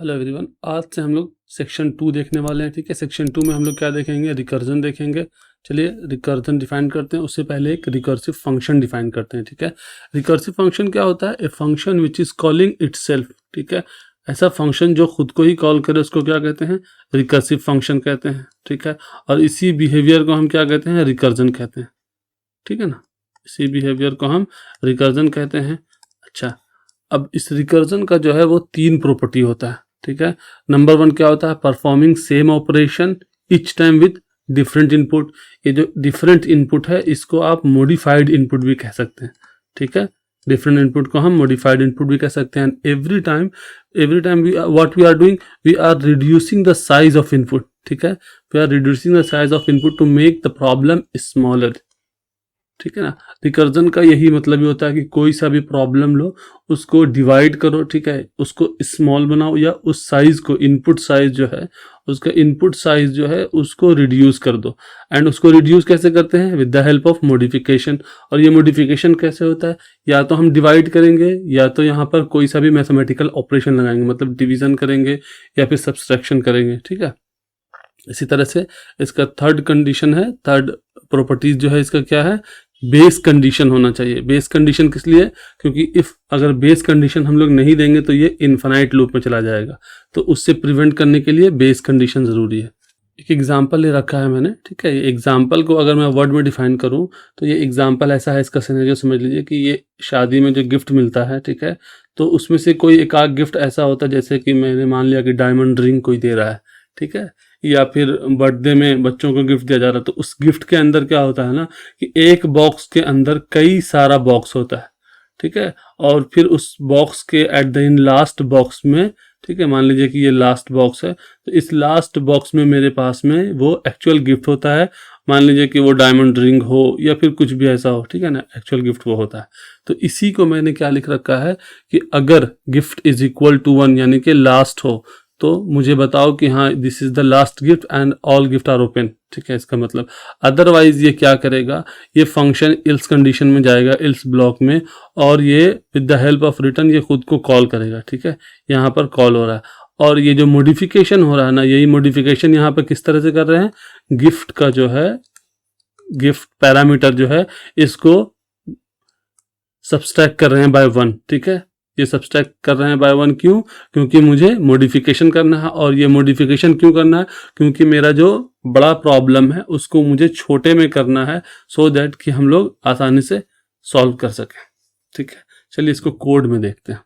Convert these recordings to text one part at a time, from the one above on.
Hello everyone, आज से हम लोग सेक्शन 2 देखने वाले हैं। ठीक है, सेक्शन 2 में हम लोग क्या देखेंगे? रिकर्जन देखेंगे। चलिए रिकर्जन डिफाइन करते हैं। उससे पहले एक रिकर्सिव फंक्शन डिफाइन करते हैं। ठीक है, रिकर्सिव फंक्शन क्या होता है? A function which is calling itself. ठीक है, ऐसा फंक्शन जो खुद को ही कॉल करे उसको क्या कहते हैं? रिकर्सिव फंक्शन कहते हैं। ठीक है, और इसी बिहेवियर को हम क्या कहते हैं? रिकर्जन कहते हैं। ठीक है ना, इसी बिहेवियर को हम रिकर्जन कहते हैं। अच्छा, अब इस रिकर्जन का जो है वो 3 प्रॉपर्टी होता है। ठीक है, नंबर 1 क्या होता है? Performing same operation each time with different input. ये जो डिफरेंट इनपुट है इसको आप मॉडिफाइड इनपुट भी कह सकते हैं। ठीक है, डिफरेंट इनपुट को हम मॉडिफाइड इनपुट भी कह सकते हैं। Every time what we are doing, we are reducing the size of input. ठीक है, we are reducing the size of input to make the problem smaller. ठीक है ना, रिकर्जन का यही मतलब ही होता है कि कोई सा भी प्रॉब्लम लो, उसको डिवाइड करो। ठीक है, उसको स्मॉल बनाओ या उस साइज को, इनपुट साइज जो है, उसका इनपुट साइज जो है उसको रिड्यूस कर दो। एंड उसको रिड्यूस कैसे करते हैं? With the help of modification. और ये मॉडिफिकेशन कैसे होता है? या तो हम डिवाइड करेंगे या तो यहाँ पर कोई सा भी मैथमेटिकल ऑपरेशन लगाएंगे, मतलब डिवीजन करेंगे या फिर सब्सट्रैक्शन करेंगे। ठीक है, इसी तरह से इसका थर्ड कंडीशन है, थर्ड प्रॉपर्टीज जो है इसका क्या है? बेस कंडीशन होना चाहिए। बेस कंडीशन किस लिए? क्योंकि इफ अगर बेस कंडीशन हम लोग नहीं देंगे तो ये इन्फिनाइट लूप में चला जाएगा, तो उससे प्रिवेंट करने के लिए बेस कंडीशन ज़रूरी है। एक एग्जाम्पल ले रखा है मैंने। ठीक है, ये एग्जाम्पल को अगर मैं वर्ड में डिफाइन करूं तो ये एग्जाम्पल ऐसा है, इसका सिनेरियो समझ लीजिए कि ये शादी में जो गिफ्ट मिलता है, ठीक है, तो उसमें से कोई एक आध गिफ्ट ऐसा होता है जैसे कि मैंने मान लिया कि डायमंड रिंग कोई दे रहा है। ठीक है, या फिर बर्थडे में बच्चों को गिफ्ट दिया जा रहा है, तो उस गिफ्ट के अंदर क्या होता है ना कि एक बॉक्स के अंदर कई सारा बॉक्स होता है। ठीक है, और फिर उस बॉक्स के at the in last box में, ठीक है, मान लीजिए कि ये लास्ट बॉक्स है, तो इस लास्ट बॉक्स में मेरे पास में वो एक्चुअल गिफ्ट होता है। मान लीजिए कि वो डायमंड रिंग हो या फिर कुछ भी ऐसा हो। ठीक है ना, एक्चुअल गिफ्ट वो होता है। तो इसी को मैंने क्या लिख रखा है कि अगर गिफ्ट इज इक्वल टू 1 यानी कि लास्ट हो, तो मुझे बताओ कि हाँ this is the last gift and all gift are open. ठीक है, इसका मतलब अदरवाइज ये क्या करेगा? ये फंक्शन इल्स कंडीशन में जाएगा, इल्स ब्लॉक में, और ये with the help of return ये खुद को कॉल करेगा। ठीक है, यहाँ पर कॉल हो रहा है, और ये जो मॉडिफिकेशन हो रहा है ना, यही मॉडिफिकेशन यहाँ पर किस तरह से कर रहे हैं? गिफ्ट का जो है, गिफ्ट पैरामीटर जो है, इसको सब्सट्रैक्ट कर रहे हैं बाय 1। ठीक है, ये सब्सट्रैक्ट कर रहे हैं बाय 1 क्यों? क्योंकि मुझे मॉडिफिकेशन करना है। और ये मॉडिफिकेशन क्यों करना है? क्योंकि मेरा जो बड़ा प्रॉब्लम है उसको मुझे छोटे में करना है, सो दैट कि हम लोग आसानी से सॉल्व कर सकें। ठीक है, चलिए इसको कोड में देखते हैं।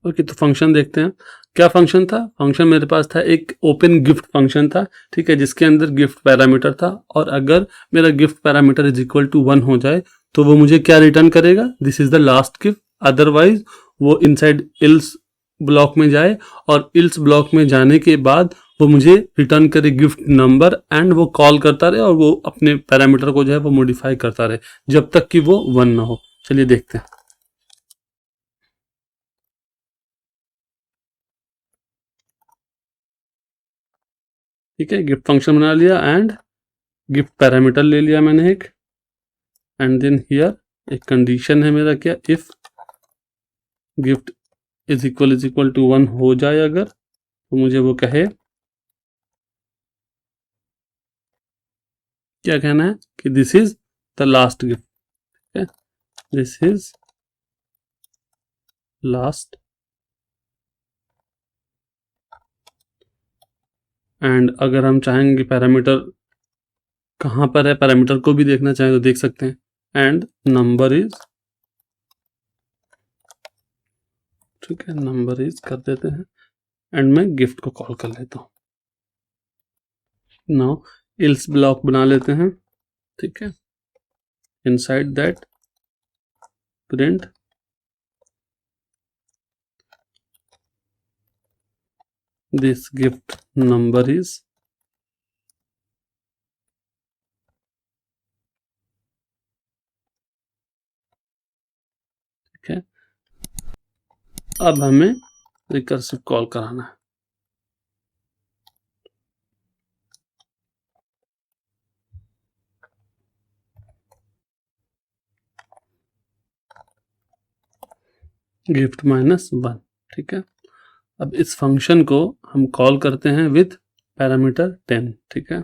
ओके, तो फंक्शन देखते हैं। क्या फंक्शन था? फंक्शन मेरे पास था एक ओपन गिफ्ट फंक्शन था। ठीक है, जिसके अंदर गिफ्ट पैरामीटर था, और अगर मेरा gift parameter is equal to 1 हो जाए तो वो मुझे क्या रिटर्न करेगा? This is the last gift. Otherwise वो इनसाइड इल्स ब्लॉक में जाए, और इल्स ब्लॉक में जाने के बाद वो मुझे रिटर्न करे गिफ्ट नंबर, एंड वो कॉल करता रहे और वो अपने पैरामीटर को जो है वो मॉडिफाई करता रहे जब तक कि वो 1 ना हो। चलिए देखते हैं। ठीक है, गिफ्ट फंक्शन बना लिया एंड गिफ्ट पैरामीटर ले लिया मैंने एक, एंड देन हियर एक कंडीशन है मेरा, क्या? If gift is equal to 1 हो जाए अगर, तो मुझे वो कहे, क्या कहना है कि this is the last gift. है, दिस इज लास्ट। एंड अगर हम चाहेंगे पैरामीटर कहाँ पर है, पैरामीटर को भी देखना चाहें तो देख सकते हैं। एंड नंबर इज, ठीक है, नंबर इज कर देते हैं, एंड मैं गिफ्ट को कॉल कर लेता हूँ। नाउ इल्स ब्लॉक बना लेते हैं। ठीक है, inside that print this gift number is, ठीक है, अब हमें रिकर्सिव कॉल कराना है। गिफ्ट -1। ठीक है, अब इस फंक्शन को हम कॉल करते हैं विथ पैरामीटर 10, ठीक है।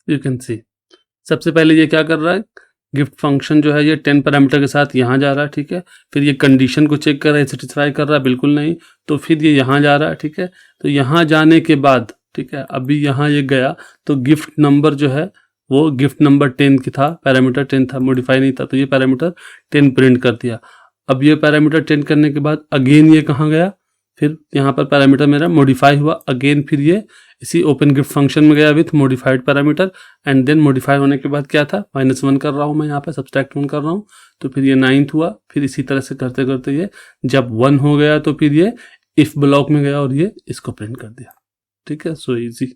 यू कैन सी सबसे पहले ये क्या कर रहा है, गिफ्ट फंक्शन जो है ये 10 पैरामीटर के साथ यहाँ जा रहा है, ठीक है। फिर ये कंडीशन को चेक कर रहा है, सेटिस्फाई कर रहा है, बिल्कुल नहीं, तो फिर ये यहाँ जा रहा है, ठीक है। तो यहाँ जाने के बाद, ठीक है, अभी यहाँ ये गया तो गिफ्ट नंबर जो है वो गिफ्ट नंबर 10 की था, पैरामीटर 10 था, मॉडिफाई नहीं था, तो ये पैरामीटर 10 प्रिंट कर दिया। अब ये पैरामीटर 10 करने के बाद अगेन ये कहाँ गया, फिर यहाँ पर पैरामीटर मेरा मॉडिफाई हुआ अगेन, फिर ये इसी ओपन गिफ्ट फंक्शन में गया with modified parameter, and then modify होने के बाद क्या था, -1 कर रहा हूँ मैं यहाँ पे, सब्सट्रैक्ट 1 कर रहा हूँ, तो फिर ये 9th हुआ। फिर इसी तरह से करते करते ये जब 1 हो गया तो फिर ये इफ ब्लॉक में गया और ये इसको प्रिंट कर दिया, ठीक है। So easy.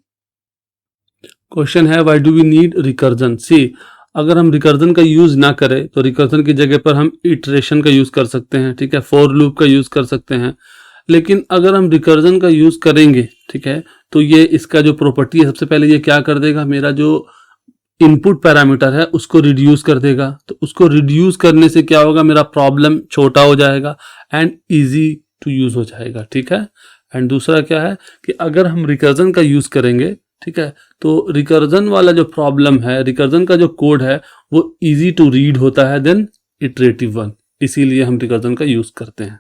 क्वेश्चन है why do we need recursion. See, अगर हम रिकर्जन का यूज ना करें तो रिकर्जन की जगह पर हम इटरेशन का यूज कर सकते हैं, ठीक है, फॉर लूप का यूज कर सकते हैं। लेकिन अगर हम रिकर्जन का यूज करेंगे, ठीक है, तो ये इसका जो प्रॉपर्टी है, सबसे पहले ये क्या कर देगा, मेरा जो इनपुट पैरामीटर है उसको रिड्यूस कर देगा। तो उसको रिड्यूस करने से क्या होगा, मेरा प्रॉब्लम छोटा हो जाएगा एंड इजी टू यूज हो जाएगा, ठीक है। एंड दूसरा क्या है कि अगर हम रिकर्जन का यूज करेंगे, ठीक है, तो रिकर्जन वाला जो प्रॉब्लम है, रिकर्जन का जो कोड है वो इजी टू रीड होता है देन इटरेटिव वन, इसीलिए हम रिकर्जन का यूज करते हैं।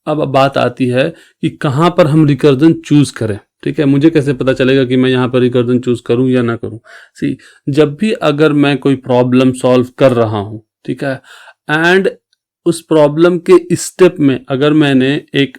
अब बात आती है कि कहाँ पर हम रिकर्जन चूज करें, ठीक है। मुझे कैसे पता चलेगा कि मैं यहाँ पर रिकर्जन चूज करूँ या ना करूँ। सी, जब भी अगर मैं कोई प्रॉब्लम सॉल्व कर रहा हूँ, ठीक है, एंड उस प्रॉब्लम के स्टेप में अगर मैंने एक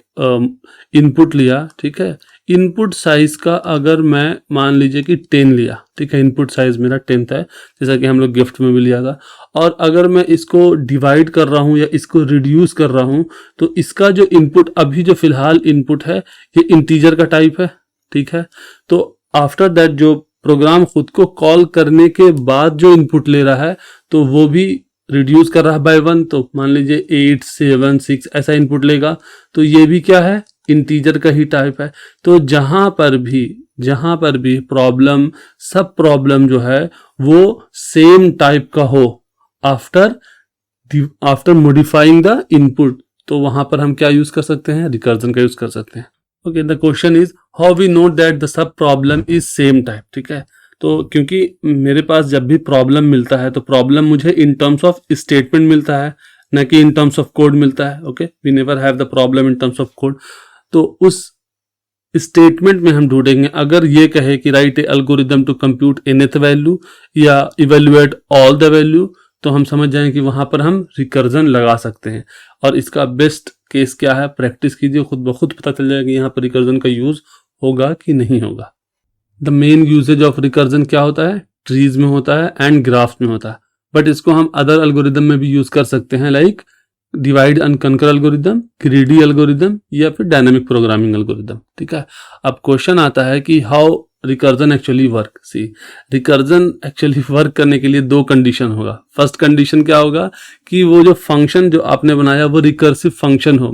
इनपुट लिया, ठीक है, इनपुट साइज का अगर मैं मान लीजिए कि 10 लिया, ठीक है, इनपुट साइज मेरा 10 है, जैसा कि हम लोग गिफ्ट में भी लिया था, और अगर मैं इसको डिवाइड कर रहा हूँ या इसको रिड्यूस कर रहा हूँ, तो इसका जो इनपुट अभी जो फिलहाल इनपुट है ये इंटीजर का टाइप है, ठीक है। तो आफ्टर दैट जो प्रोग्राम खुद को कॉल करने के बाद जो इनपुट ले रहा है तो वो भी रिड्यूस कर रहा है बाय 1, तो मान लीजिए 8, 7, 6 ऐसा इनपुट लेगा, तो ये भी क्या है, इंटीजर का ही टाइप है। तो जहां पर भी प्रॉब्लम, सब प्रॉब्लम जो है वो सेम टाइप का हो आफ्टर मॉडिफाइंग द इनपुट, तो वहां पर हम क्या यूज कर सकते हैं, रिकर्जन का यूज कर सकते हैं। Okay, the question is how we know that the sub problem is same type, ठीक है। तो क्योंकि मेरे पास जब भी प्रॉब्लम मिलता है तो प्रॉब्लम मुझे इन टर्म्स ऑफ स्टेटमेंट मिलता है, न कि इन टर्म्स ऑफ कोड मिलता है। Okay, we never have the problem in terms of code. तो उस स्टेटमेंट में हम ढूंढेंगे, अगर ये कहे कि write a algorithm to compute nth value या इवेल्युएट ऑल द वैल्यू, तो हम समझ जाएं कि वहां पर हम रिकर्जन लगा सकते हैं। और इसका बेस्ट केस क्या है, प्रैक्टिस कीजिए, खुद ब खुद पता चल जाएगा कि यहाँ पर रिकर्जन का यूज होगा कि नहीं होगा। The main usage of recursion क्या होता है, ट्रीज में होता है एंड ग्राफ्स में होता है, बट इसको हम अदर एल्गोरिदम में भी यूज कर सकते हैं, लाइक डिवाइड एंड कंकर एल्गोरिदम, ग्रीडी एल्गोरिदम या फिर डायनामिक प्रोग्रामिंग एल्गोरिदम, ठीक है। अब क्वेश्चन आता है कि how recursion actually work. See, recursion actually work करने के लिए 2 कंडीशन होगा। फर्स्ट कंडीशन क्या होगा कि वो जो फंक्शन जो आपने बनाया वो रिकर्सिव फंक्शन हो,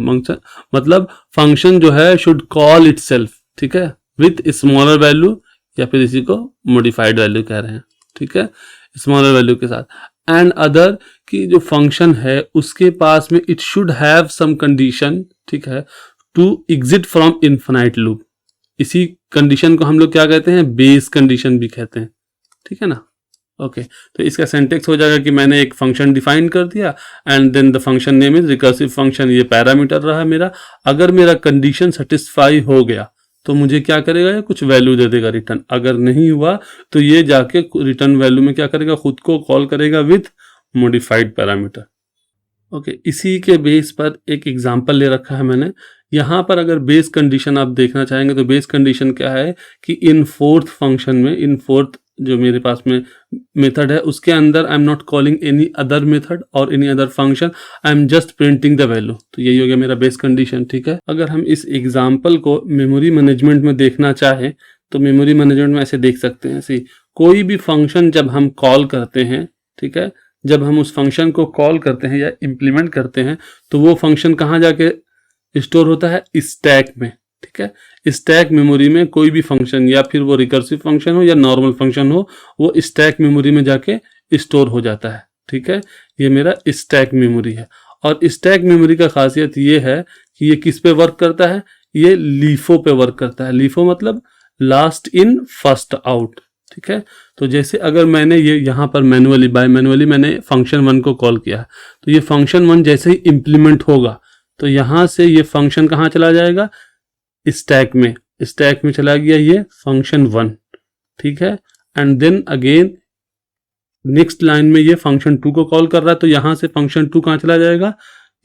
मतलब फंक्शन जो है शुड कॉल इटसेल्फ, ठीक है, विथ स्मॉलर वैल्यू, या फिर इसी को मॉडिफाइड वैल्यू कह रहे हैं, ठीक है, स्मॉलर वैल्यू के साथ। एंड अदर कि जो फंक्शन है उसके पास में it should have some condition, ठीक है, to exit from infinite loop. इसी कंडीशन को हम लोग क्या कहते हैं, बेस कंडीशन भी कहते हैं, ठीक है ना। ओके, तो इसका सिंटेक्स हो जाएगा कि मैंने एक फंक्शन डिफाइन कर दिया and then the function name is recursive function, ये पैरामीटर रहा मेरा। अगर मेरा कंडीशन सेटिस्फाई हो गया तो मुझे क्या करेगा, ये कुछ वैल्यू दे देगा रिटर्न। अगर नहीं हुआ तो ये जाके रिटर्न वैल्यू में क्या करेगा, खुद को कॉल करेगा विथ मॉडिफाइड पैरामीटर। ओके, इसी के बेस पर एक एग्जांपल ले रखा है मैंने यहाँ पर। अगर बेस कंडीशन आप देखना चाहेंगे तो बेस कंडीशन क्या है कि इन फोर्थ फंक्शन में, इन फोर्थ जो मेरे पास में मेथड है उसके अंदर I am not calling any other method और any other function, I am just printing the value. तो यही हो गया मेरा बेस कंडीशन, ठीक है। अगर हम इस एग्जांपल को मेमोरी मैनेजमेंट में देखना चाहें तो मेमोरी मैनेजमेंट में ऐसे देख सकते हैं। सी, कोई भी फंक्शन जब हम कॉल करते हैं, ठीक है, जब हम उस फंक्शन को कॉल करते हैं या इम्प्लीमेंट करते हैं तो वो फंक्शन कहाँ जाके स्टोर होता है, स्टैक में, ठीक है। स्टैक मेमोरी में कोई भी फंक्शन, या फिर वो रिकर्सिव फंक्शन हो या नॉर्मल फंक्शन हो, वो स्टैक मेमोरी में जाके स्टोर हो जाता है, ठीक है, ये मेरा स्टैक मेमोरी है। और स्टैक मेमोरी का खासियत ये है कि ये किस पे वर्क करता है, ये लीफो पे वर्क करता है। लीफो मतलब लास्ट इन फर्स्ट आउट, ठीक है। तो जैसे अगर मैंने ये यहाँ पर मैनुअली मैंने फंक्शन 1 को कॉल किया है, तो ये फंक्शन 1 जैसे ही इम्प्लीमेंट होगा तो यहाँ से ये फंक्शन कहाँ चला जाएगा, स्टैक में चला गया ये फंक्शन 1, ठीक है। And then again next line में ये फंक्शन 2 को कॉल कर रहा है, तो यहाँ से फंक्शन 2 कहाँ चला जाएगा,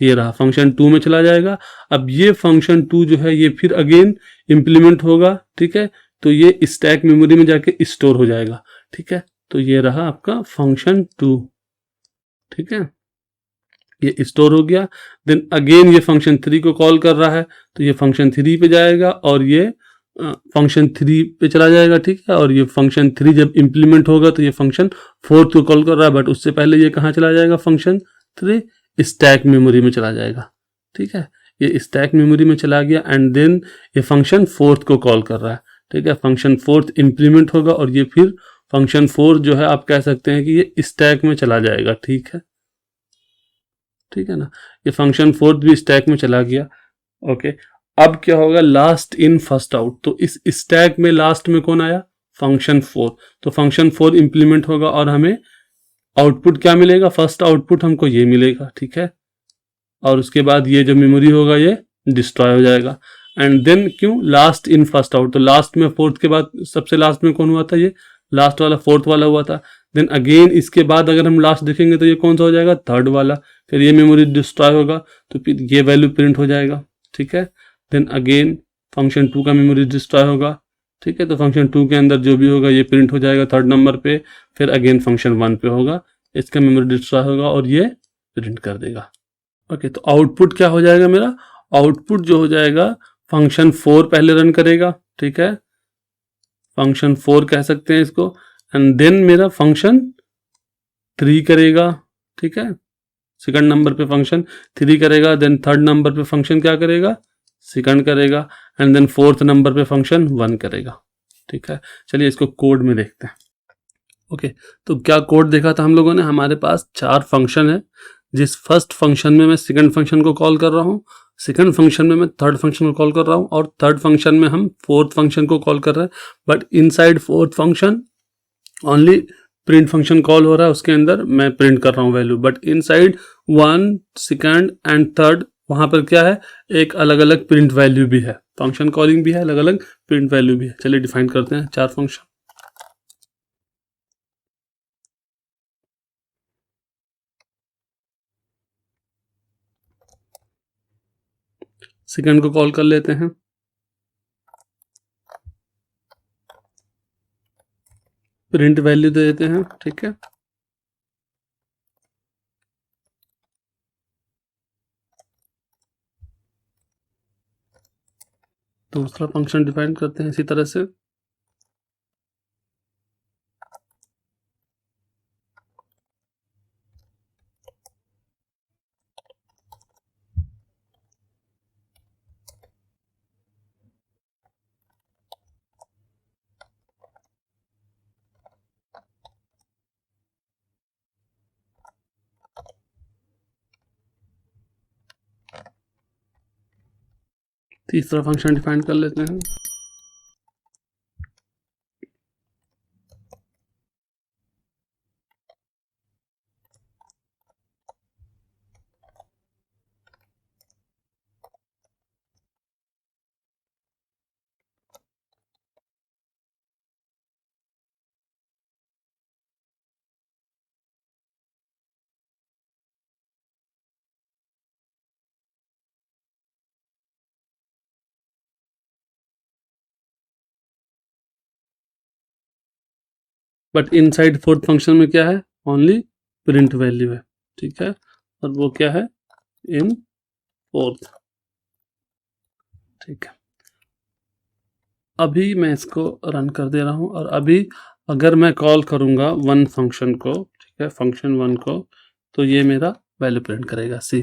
ये रहा फंक्शन 2 में चला जाएगा। अब ये फंक्शन 2 जो है ये फिर अगेन इम्प्लीमेंट होगा, ठीक है, तो ये स्टैक मेमोरी में जाके स्टोर हो जाएगा, ठीक है। तो ये रहा आपका फंक्शन 2, ठीक है, ये स्टोर हो गया। देन अगेन ये फंक्शन 3 को कॉल कर रहा है, तो ये फंक्शन 3 पे जाएगा और ये फंक्शन 3 पे चला जाएगा, ठीक है। और ये फंक्शन 3 जब इम्प्लीमेंट होगा तो ये फंक्शन 4 को कॉल कर रहा है, बट उससे पहले ये कहाँ चला जाएगा, फंक्शन 3 स्टैक मेमोरी में चला जाएगा, ठीक है। ये स्टैक मेमोरी में चला गया एंड देन ये फंक्शन 4 को कॉल कर रहा है, ठीक है। फंक्शन 4 इम्प्लीमेंट होगा और ये फिर फंक्शन 4 जो है आप कह सकते हैं कि ये स्टैक में चला जाएगा, ठीक है, ठीक है ना। ये फंक्शन 4 भी स्टैक में चला गया, ओके। अब क्या होगा, लास्ट इन फर्स्ट आउट, तो इस स्टैक में लास्ट में कौन आया, फंक्शन 4, तो फंक्शन 4 इम्प्लीमेंट होगा और हमें आउटपुट क्या मिलेगा, फर्स्ट आउटपुट हमको ये मिलेगा, ठीक है। और उसके बाद ये जो मेमोरी होगा ये डिस्ट्रॉय हो जाएगा। एंड देन क्यों, लास्ट इन फर्स्ट आउट, तो लास्ट में 4th के बाद सबसे लास्ट में कौन हुआ था, ये लास्ट वाला 4th वाला हुआ था। देन अगेन इसके बाद अगर हम लास्ट देखेंगे तो ये कौन सा हो जाएगा, 3rd वाला, फिर ये मेमोरी डिस्ट्रॉय होगा तो फिर ये वैल्यू प्रिंट हो जाएगा, ठीक है। देन अगेन फंक्शन 2 का मेमोरी डिस्ट्रॉय होगा, ठीक है, तो फंक्शन 2 के अंदर जो भी होगा ये प्रिंट हो जाएगा 3rd नंबर पे, फिर अगेन फंक्शन 1 पे होगा, इसका मेमोरी डिस्ट्रॉय होगा और ये प्रिंट कर देगा, ओके। तो आउटपुट क्या हो जाएगा मेरा, आउटपुट जो हो जाएगा फंक्शन 4 पहले रन करेगा, ठीक है, फंक्शन 4 कह सकते हैं इसको, एंड देन मेरा फंक्शन 3 करेगा, ठीक है, 2nd नंबर पे फंक्शन 3 करेगा, देन 3rd नंबर पे फंक्शन क्या करेगा, 2nd करेगा, एंड देन 4th नंबर पे फंक्शन 1 करेगा, ठीक है। चलिए इसको कोड में देखते हैं, ओके। तो क्या कोड देखा था हम लोगों ने, हमारे पास 4 फंक्शन है, जिस फर्स्ट फंक्शन में मैं 2nd फंक्शन को कॉल कर रहा हूँ, 2nd फंक्शन में मैं 3rd फंक्शन को कॉल कर रहा हूँ, और 3rd फंक्शन में हम 4th फंक्शन को कॉल कर रहे हैं। But inside 4th function only print function call हो रहा है, उसके अंदर मैं प्रिंट कर रहा हूँ value, but inside 1, 2nd and 3rd वहाँ पर क्या है, एक अलग अलग प्रिंट वैल्यू भी है, फंक्शन कॉलिंग भी है, अलग अलग प्रिंट वैल्यू भी है। चलिए डिफाइन करते हैं 4 फंक्शन। सेकंड को कॉल कर लेते हैं, प्रिंट वैल्यू दे देते हैं, ठीक है। दूसरा फंक्शन डिफाइन करते हैं इसी तरह से, तीसरा फंक्शन डिफाइन कर लेते हैं, बट इनसाइड 4th फंक्शन में क्या है, ओनली प्रिंट वैल्यू है, ठीक है, और वो क्या है, इन 4th, ठीक है। अभी मैं इसको रन कर दे रहा हूँ, और अभी अगर मैं कॉल करूँगा 1 फंक्शन को, ठीक है, फंक्शन 1 को, तो ये मेरा वैल्यू प्रिंट करेगा, सी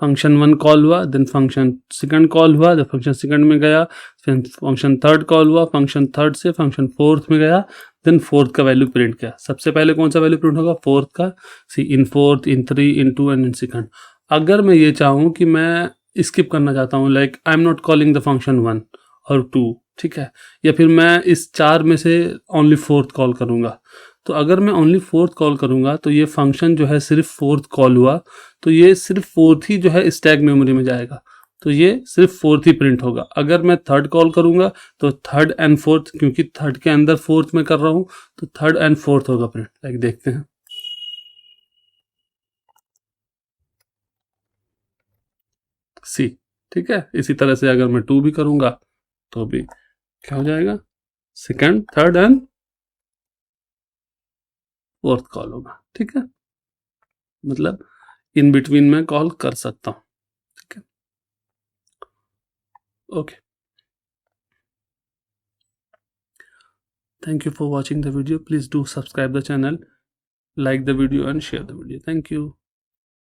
फंक्शन 1 कॉल हुआ, देन फंक्शन 2nd कॉल हुआ, जब फंक्शन 2nd में गया, फिर फंक्शन 3rd कॉल हुआ, फंक्शन 3rd से फंक्शन 4th में गया, देन फोर्थ का वैल्यू प्रिंट किया। सबसे पहले कौन सा वैल्यू प्रिंट होगा? फोर्थ का। See in fourth, in 3, in 2 and in second. अगर मैं ये चाहूँ कि मैं स्किप करना चाहता हूँ, like I am not calling the function 1 और 2, ठीक है, या फिर मैं इस 4 में से ओनली फोर्थ कॉल करूँगा, तो अगर मैं ओनली फोर्थ कॉल करूँगा तो ये फंक्शन जो है सिर्फ फोर्थ कॉल हुआ, तो ये सिर्फ फोर्थ ही जो है स्टैक मेमोरी में जाएगा, तो ये सिर्फ फोर्थ ही प्रिंट होगा। अगर मैं थर्ड कॉल करूँगा तो थर्ड एंड फोर्थ, क्योंकि थर्ड के अंदर फोर्थ में कर रहा हूँ, तो थर्ड एंड फोर्थ होगा प्रिंट। लाइक देखते हैं, सी, ठीक है। इसी तरह से अगर मैं 2 भी करूँगा तो भी क्या हो जाएगा? Second, third and fourth call होगा, ठीक है। मतलब इन बिटवीन में कॉल कर सकता हूँ, ठीक है। Okay, thank you for watching the video. Please do subscribe the channel, like the video and share the video. Thank you.